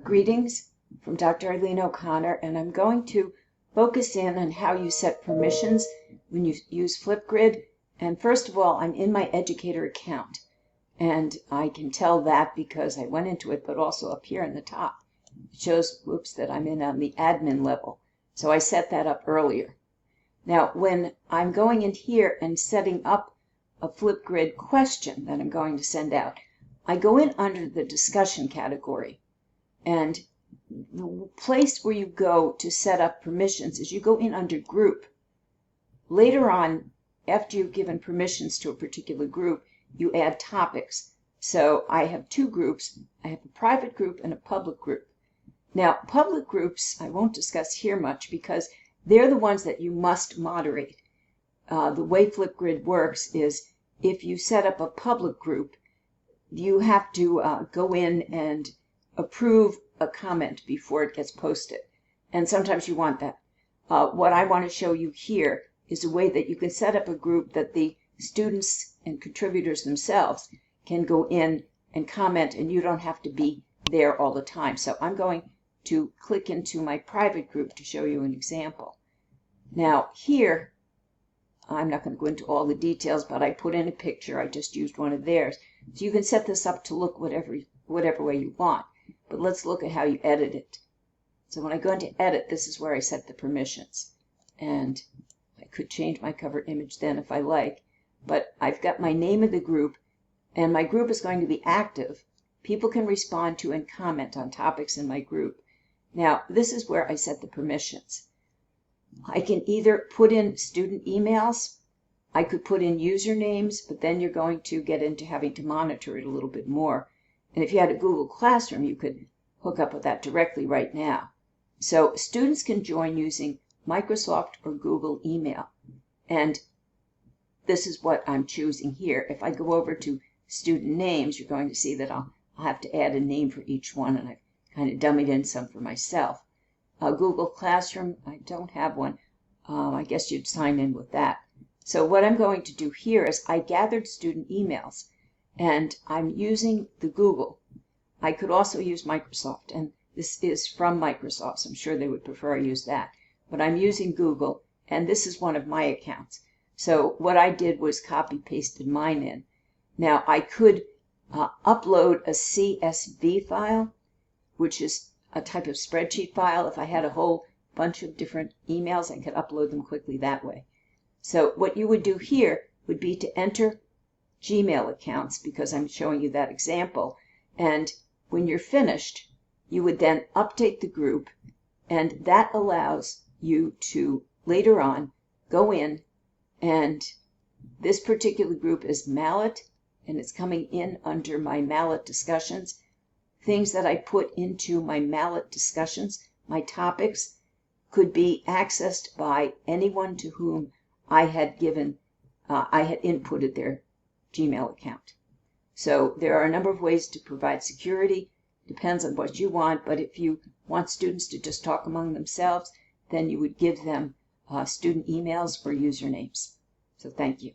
Greetings from Dr. Eileen O'Connor, and I'm going to focus in on how you set permissions when you use Flipgrid. And first of all, I'm in my educator account, and I can tell that because I went into it, but also up here in the top, it shows, that I'm in on the admin level. So I set that up earlier. Now, when I'm going in here and setting up a Flipgrid question that I'm going to send out, I go in under the discussion category. And the place where you go to set up permissions is you go in under group. Later on, after you've given permissions to a particular group, you add topics. So I have two groups. I have a private group and a public group. Now, public groups I won't discuss here much because they're the ones that you must moderate. The way Flipgrid works is if you set up a public group, you have to go in and approve a comment before it gets posted. And sometimes you want that. What I want to show you here is a way that you can set up a group that the students and contributors themselves can go in and comment, and you don't have to be there all the time. So I'm going to click into my private group to show you an example. Now here, I'm not going to go into all the details, but I put in a picture. I just used one of theirs. So you can set this up to look whatever way you want. But let's look at how you edit it. So when I go into edit, this is where I set the permissions. And I could change my cover image then if I like. But I've got my name of the group, and my group is going to be active. People can respond to and comment on topics in my group. Now, this is where I set the permissions. I can either put in student emails. I could put in usernames, but then you're going to get into having to monitor it a little bit more. And if you had a Google Classroom, you could hook up with that directly right now. So students can join using Microsoft or Google email. And this is what I'm choosing here. If I go over to student names, you're going to see that I'll have to add a name for each one, and I've kind of dummied in some for myself. Google Classroom, I don't have one. I guess you'd sign in with that. So what I'm going to do here is I gathered student emails, and I'm using the Google. I could also use Microsoft, and this is from Microsoft, so I'm sure they would prefer I use that. But I'm using Google, and this is one of my accounts. So what I did was copy-pasted mine in. Now, I could upload a CSV file, which is a type of spreadsheet file. If I had a whole bunch of different emails, I could upload them quickly that way. So what you would do here would be to enter Gmail accounts, because I'm showing you that example. And when you're finished, you would then update the group, and that allows you to later on go in, and this particular group is Mallet, and it's coming in under my Mallet discussions. Things that I put into my Mallet discussions, my topics, could be accessed by anyone to whom I had inputted their Gmail account. So there are a number of ways to provide security. Depends on what you want, but if you want students to just talk among themselves, then you would give them student emails or usernames. So thank you.